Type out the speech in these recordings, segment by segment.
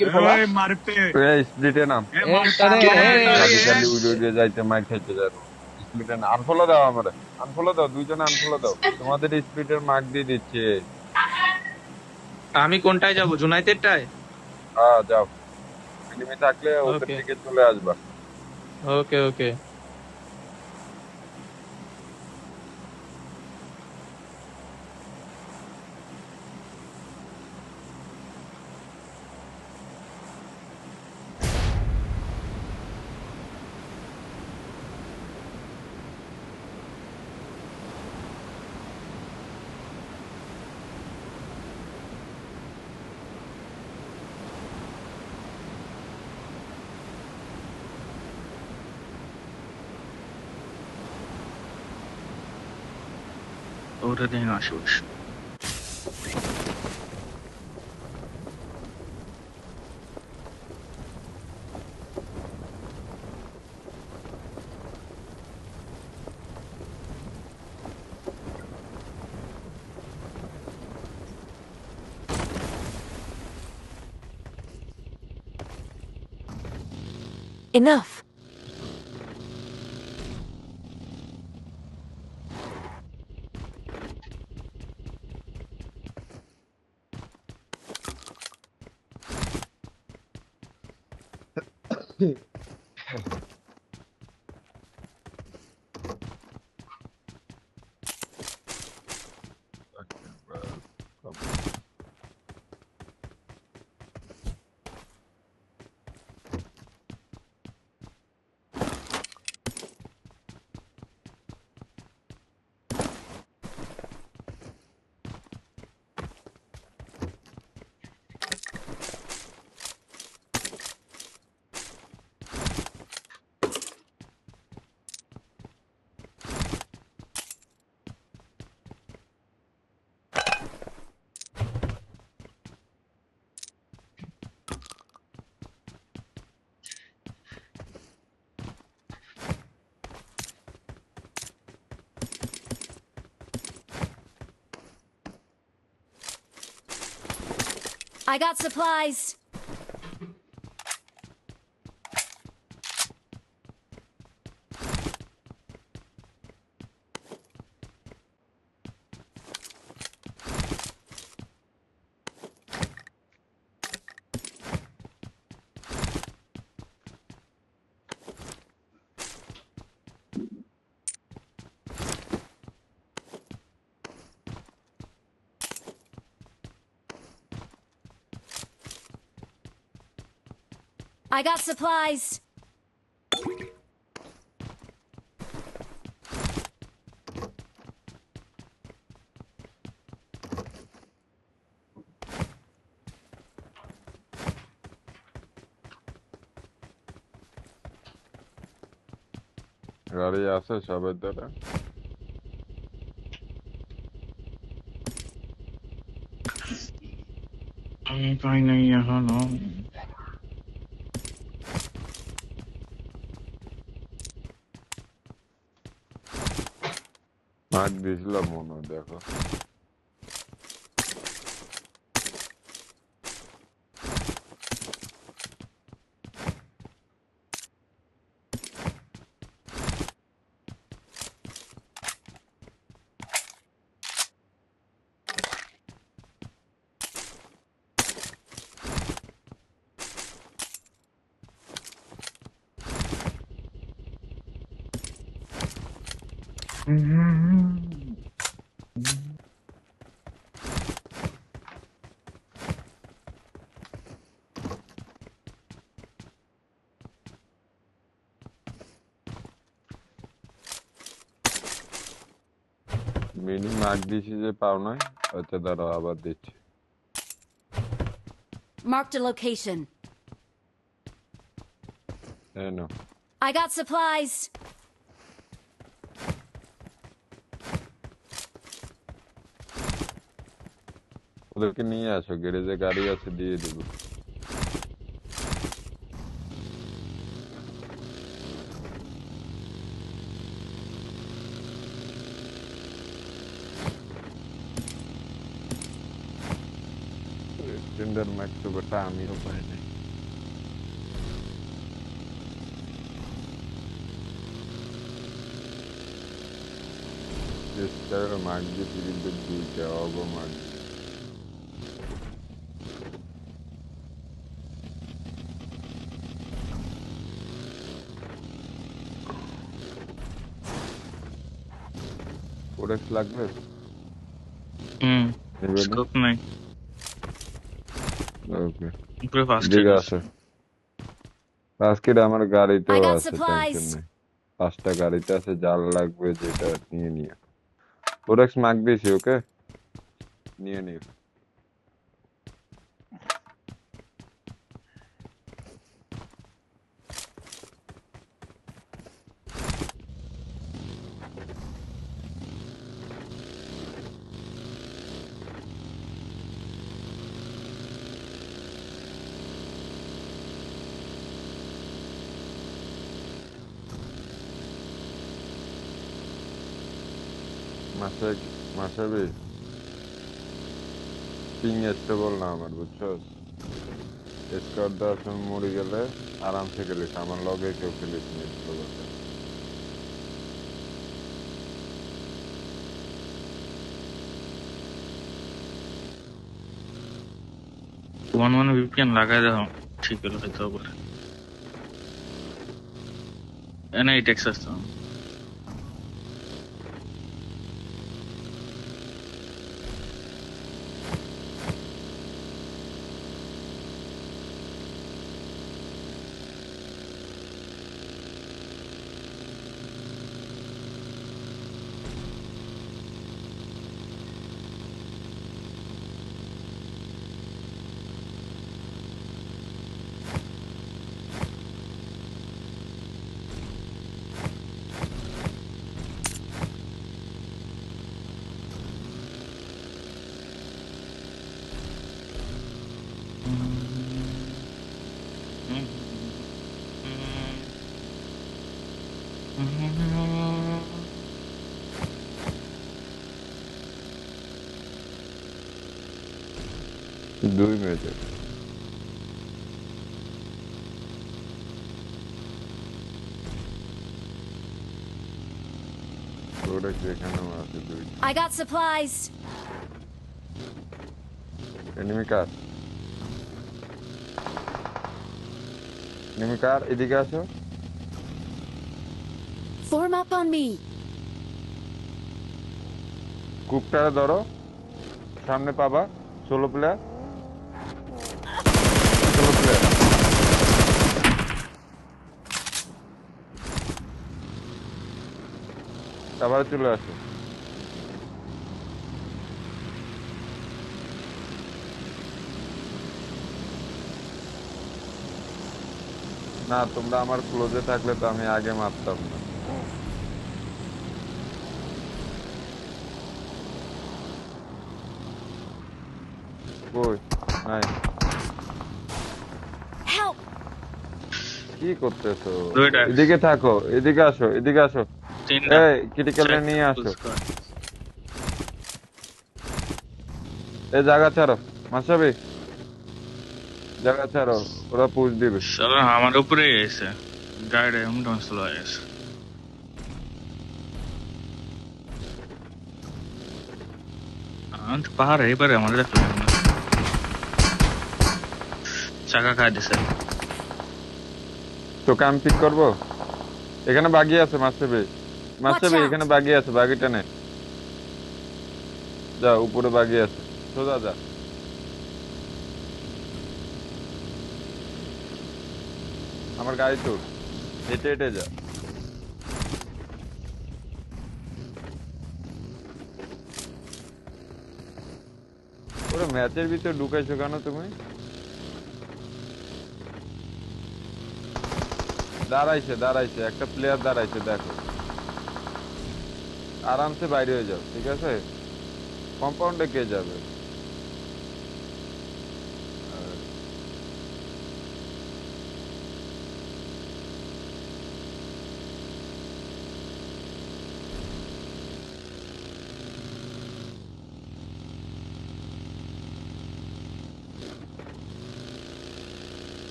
ওই মারতে স্প্লিটে নাম খালি খালি উড়ে উড়ে যাইতে মার খাইতে যাবো স্প্লিটে না আনফলো দাও আমারে আনফলো দাও দুইজনে আনফলো দাও তোমাদের স্প্লিটের মার্ক দিয়ে দিচ্ছে আমি কোনটায় যাব জুনাইটেডটায়? হ্যাঁ যাও এনিমি থাকলে ওদের ওকে দিকে চলে আসবা ওকে ওকে। Ordering Asus. Enough. I got supplies. I got supplies. গাড়ি আছে সবের দ্বারা আমি পাই নাই এখনো। মার্ক দিয়েছিলাম মনে হয় দেখো মিনি মার্ক দিয়েছি যে পাও নাই আচ্ছা দাঁড়াও আবার দিচ্ছি Marked a location. এই নাও I got supplies. ওদেরকে নিয়ে আসো গ্যারেজে গাড়ি আছে দিয়ে দেবো টেন্ডার ম্যাক্স তো বেটা আমিও পাই নাই চেষ্টা করে মার্ক দিয়েছি কিন্তু দুইটা অগ মার্ক। কোডেক্স লাগবে? নেবে না? স্কোপ নাই ওকে, উপরে ফার্স্ট এদিকে আসো। আজকে আমার গাড়িতেও I got আছে, টেনশন supplies. নেই। 5টা গাড়িতে আছে, জাল লাগবে যেটা নিয়ে নিও। কোডেক্স মার্ক দিয়েছি, ওকে নিয়ে নিও। মাসে মাসাবি পিং স্টেবল না আমার, বুঝছো? স্কোয়াড দেওয়ার সময় মরে গেলে আরামসে খেলিস, আমার লগে কেউ খেলিস নি স্লোগাতে। ওয়ান ওয়ান ভিপিএন লাগাই দাও, ঠিক হলো হয়তো বলে এনে এই টেক্সাস তো দুই মেজর প্রোডাক্ট এখানেও আছে দুই। I got supplies. Enemy car, enemy car, এদিকে আসো। Form up on me. কুপটারে ধরো, সামনে পাবা। 16 প্লেয়ার, 16 প্লেয়ার। আবার চলে আসো। না, তোমরা আমার ক্লোজে থাকলে তো আমি আগে মারতাম না। কই নাই, Help. কি করতেছো? দুইটা। এদিকে থাকো, এদিকে আসো, এদিকে আসো। তিনটা এই ক্রিটিক্যালে নিয়ে আসো। এই জায়গা ছাড়ো মাসাবি, জায়গা ছাড়ো, ওরা পুশ দিবে। শালা আমার উপরে এসে গাড়ি এমন স্লো আছে পাহাড় এবারে আমার দেখলাম চাকা খাই দিছে তোকে আমি পিক করবো। এখানে বাগি আছে মাসাবি, মাসাবি out. এখানে বাগি আছে, বাগিটা নে। যা, উপরে বাগি আছে, সোজা যা। আমার গাড়ি তো হেঁটে হেঁটে যা। ওরা ম্যাচের ভিতর ঢুকাইছো কেন তুমি? দাঁড়াইছে দাঁড়াইছে, একটা প্লেয়ার দাঁড়াইছে, দেখো। আরামসে বাইরে হয়ে যাও, ঠিক আছে? কম্পাউন্ডে কে যাবে?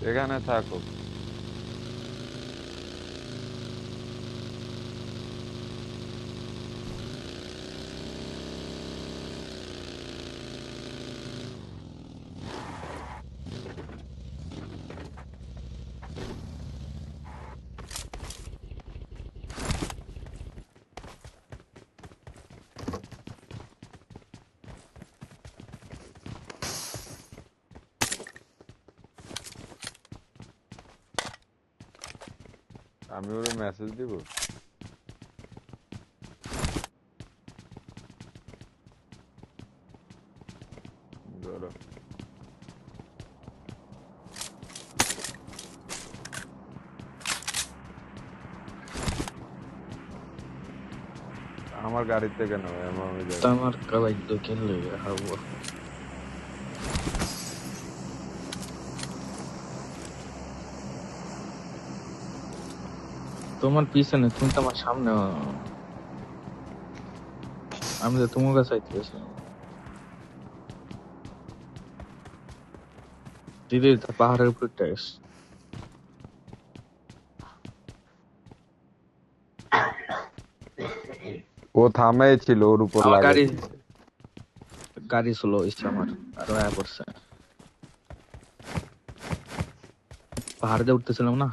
এখানে থাকো। আমি ওরে মেসেজ দিব। ধরো। আমার গাড়িতে কেন আমি যাই। তোমার কালাই তো খেললে হাবো। তোমার পিছনে, তুমি তো আমার সামনে। আমি তো তোমার কাছে আইতেছিলাম। ধীরে ধীরে পাহাড়ের উপর টাইস। ও থামাই ছিল ওর উপর আমার লাগাই। গাড়ি স্লো হয়েছে আমার, আরো আয়া পড়ছে। পাহাড় দিয়ে উঠতেছিলাম না।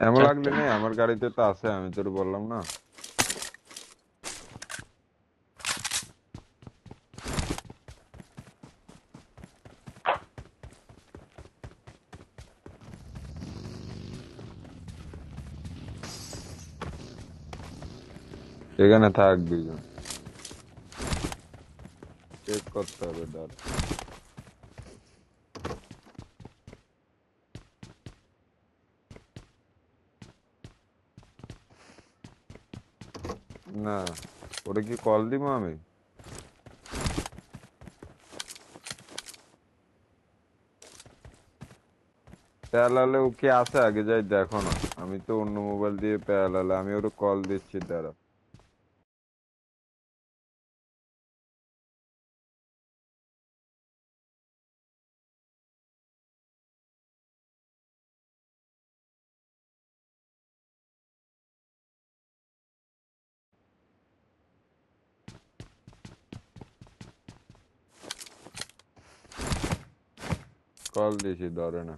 এমন লাগলে না আমার গাড়িতে তো আছে, আমি তোর বললাম না। এখানে থাক দুজন, চেক করতে হবে দাঁড়। না ওরে কি কল দিব আমি? পেয়ালালে ও কি আছে আগে যাই দেখো না, আমি তো অন্য মোবাইল দিয়ে পেয়ালালে আমি ওরে কল দিচ্ছি দাঁড়া। কল দিছি ধরে না।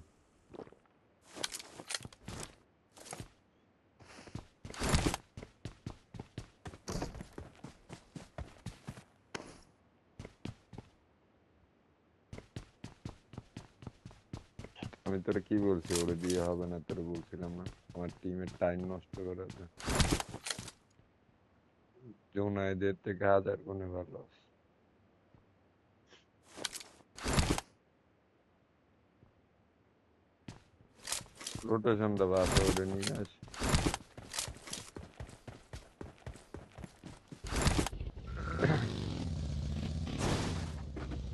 আমি তোরে কি বলছি, ওরে দিয়ে হবে না, তোরে বলছিলাম না আমার টিমের টাইম নষ্ট করাতে। জুনাইদের থেকে হাজার গুণে ভালো। রোটেশন দেওয়া আছে, ওরে নিয়ে আসি।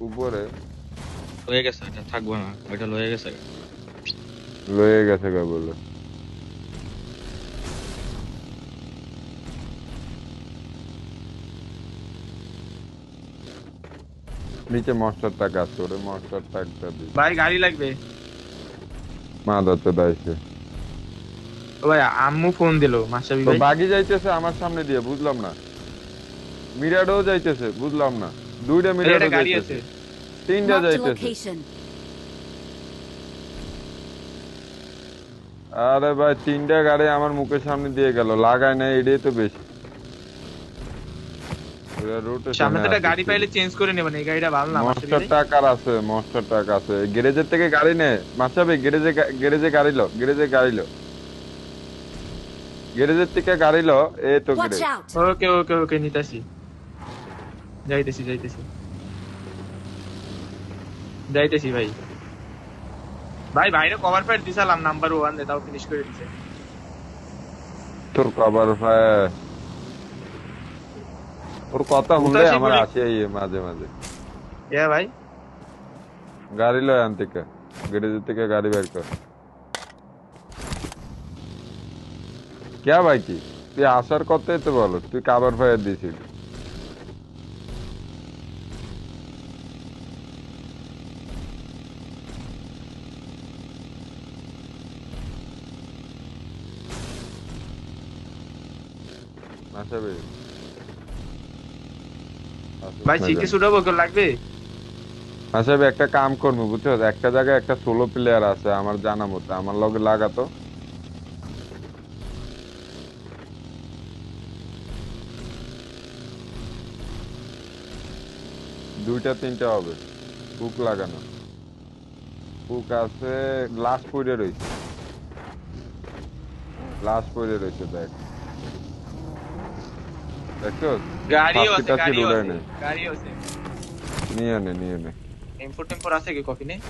উপরে লয়ে গেছে, এটা থাকবো না, ওইটা লয়ে গেছে। লয়ে গেছে গা বলে। নিচে মস্টারটা কাজ করে, মস্টারটা একটা দিই। ভাই গাড়ি লাগবে। মা দত্ত দাইছে। ও ভাই আম্মু ফোন দিলো মাসাবি তো ভাই। বাগি যাইতেছে আমার সামনে দিয়ে, বুঝলাম না। মিরাডও যাইতেছে, বুঝলাম না। দুইটা এই মিরাডও একটা গাড়ি যাইতেছে, আছে। তিনটা Marked a যাইতেছে। location. আরে ভাই তিনটা গাড়ি আমার মুখের সামনে দিয়ে গেল, লাগায় না, এটাই তো বেশি। সামনে তো একটা গাড়ি পাইলে চেঞ্জ করে নেবেন, এই গাড়িটা ভালো না মাসাবি মস্টার ভাই। টাকার আছে, মস্টার টাকা আছে। গ্যারেজের থেকে গাড়ি নে মাসাবে, গ্যারেজে গাড়ি লো, গ্যারেজে গাড়ি লো, গ্যারেজের থেকে গাড়ি লো। এই তো Watch গ্যারেজ। out! ওকে ওকে ওকে নিতাছি। যাইতেছি যাইতেছি যাইতেছি ভাই। ভাই বাইরে কভার ফায়ার দিছিলাম নাম্বার 1 এ, তাও ফিনিশ করে দিছে। তোর কভার ফায়ার, ওর কথা শুনলে উতাসি আমার বলে আসে মাঝে মাঝে। এ ভাই গাড়ি লয় আন থেকে, গ্যারেজের থেকে গাড়ি বের কর। কে ভাই কি তুই আসার কথাই তো বলো, তুই কভার ফায়ার দিছিস। মাসাবে ভাই সিকে শুটাবো কেউ লাগবে? মাসাবে একটা কাম করবো বুঝছো, একটা জায়গায় একটা সোলো প্লেয়ার আছে আমার জানা মতো, আমার লগে লাগাতো। দুইটা তিনটা হবে হুক লাগানো। হুক আছে, গ্লাস পড়ে রয়েছে, গ্লাস পড়ে রয়েছে দেখ, দেখছো? গাড়িও আছে, ফার্স্টটা ছিল গাড়িও উড়াই আছে, নেই, গাড়িও আছে। নিয়ে নে নিয়ে নে। M4 টেম্পোর আছে কি কফি নেই?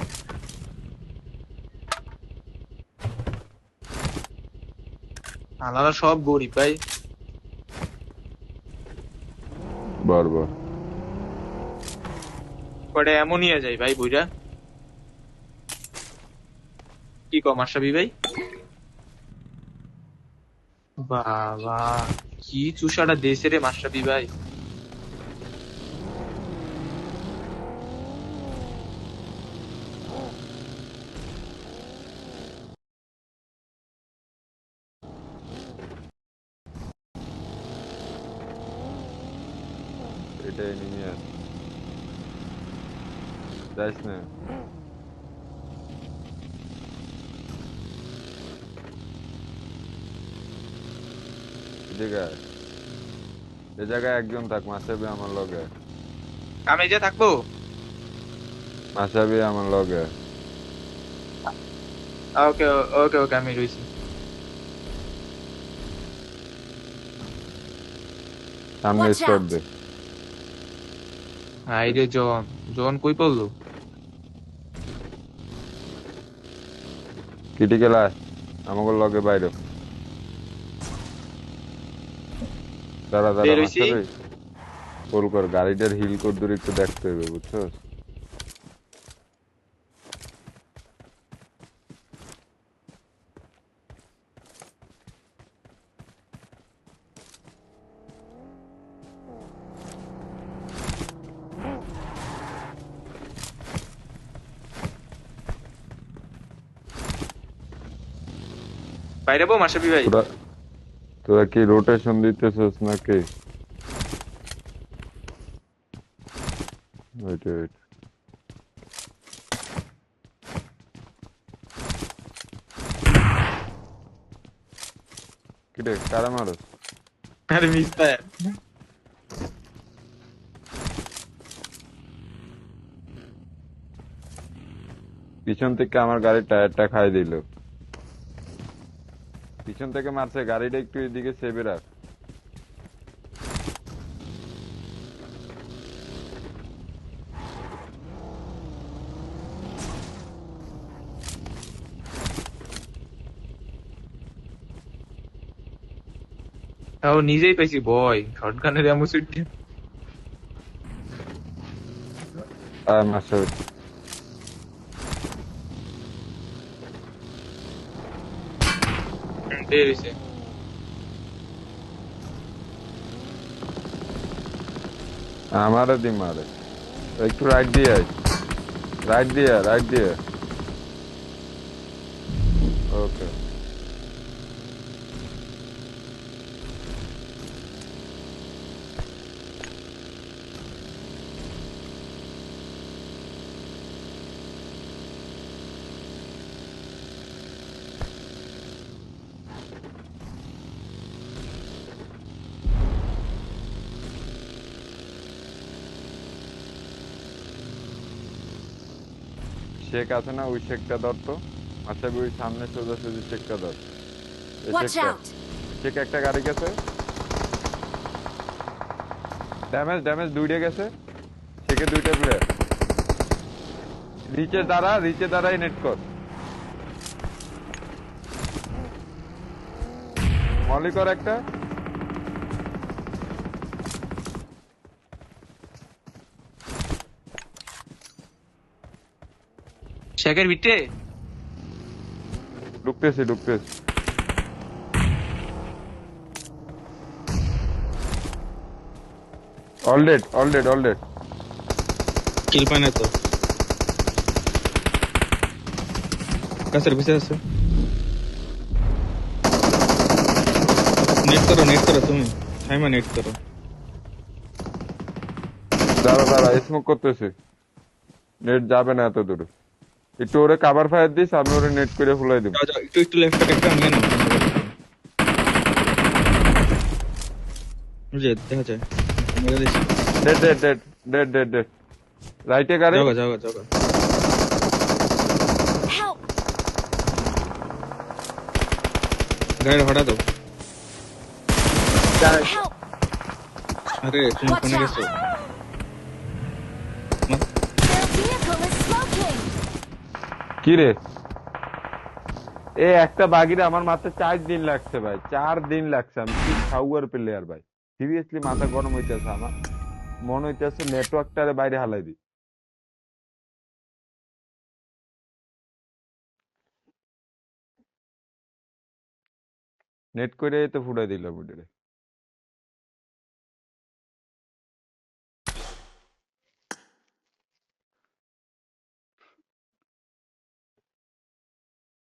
আলাদা সব গরিব ভাই। বরাবর পরে এমন নিয়ে যায় ভাই বুইরা। কি কম আশাবি ভাই? বাবা কি চুষাটা দেশে রে মাশরাফি ভাই। এটা এনিমি আছে, যাইস না। এদিকে আয়। এ জায়গায় একজন থাক, মাসাবি আমার লগে, আমি যে থাকবো। মাসাবি আমার লগে। ওকে ওকে ওকে আমি রইছি। সামনে Watch স্পট out! দে। হাই রে জন, জন কই পড়লো? ক্রিটিক্যাল আয় আমাকে লগে বাইরে। দাঁড়া দাঁড়া বের হইছি। মাসাবি, কল কর, গাড়িটার হিল কর দূর একটু দেখতে হবে, বুঝছো? বাইরে বো মাশরাফি ভাই। তোরা তোরা কি রোটেশন দিতেছিস নাকি? ওয়েট ওয়েট, কি রে কারা মারো? আরে মিস্টার পিছন থেকে আমার গাড়ির টায়ারটা খাই দিল। পিছন থেকে মারছে, গাড়িটা একটু এদিকে সেভে রাখ। ও নিজেই পাইছি ভয় শটগানের এমন সুইট। আর মারছে, বের হইছে। আমারে দি মারে। একটু রাইট দিয়ে আয়, রাইট দিয়ে রাইট দিয়ে। ওকে, শেক আছে না, ওই শেকটা ধর তো। আচ্ছা ওই সামনে সোজাসুজি শেকটা ধর, এই Watch শেকটা। out! শেক একটা গাড়ি গেছে, ড্যামেজ ড্যামেজ দুইটা গেছে, শেকে দুইটা প্লেয়ার। রিচে দাঁড়াই নেট কর। মলি কর একটা। শেখের ভিতরে ঢুকতেছি ঢুকতেছি। All dead all dead all dead. Kill পায় না তো, কাছের পিছে আছে। নেট করো তুমি, সাইমা নেট করো। দাঁড়া দাঁড়া, স্মোক করতেছি, নেট যাবে না এত দূরে। একটু ওরে কাভার ফায়ার দিস, আমি ওরে নেট করে ফুলাই দিব। যাও যাও, একটু একটু লেফট একটা নিয়ে নাও। ওই যে দেখা যায় মেরে দিছি। Dead dead dead dead dead dead. রাইটে গাড়ি যাও যাও যাও Help! গাড়ি হটা দাও Help! আরে তুমি Watch কোনে out! গেছো Their vehicle is smoking! কি রে এই একটা বাগিরে আমার মাত্র 4 দিন লাগছে ভাই, 4 দিন লাগছে। আমি কি খাওয়ার প্লেয়ার ভাই, সিরিয়াসলি মাথা গরম হইতেছে আমার, মনে হইতেছে নেটওয়ার্কটারে বাইরে হালাই দি। নেট করে তো ফুটাই দিল বুড়ি রে।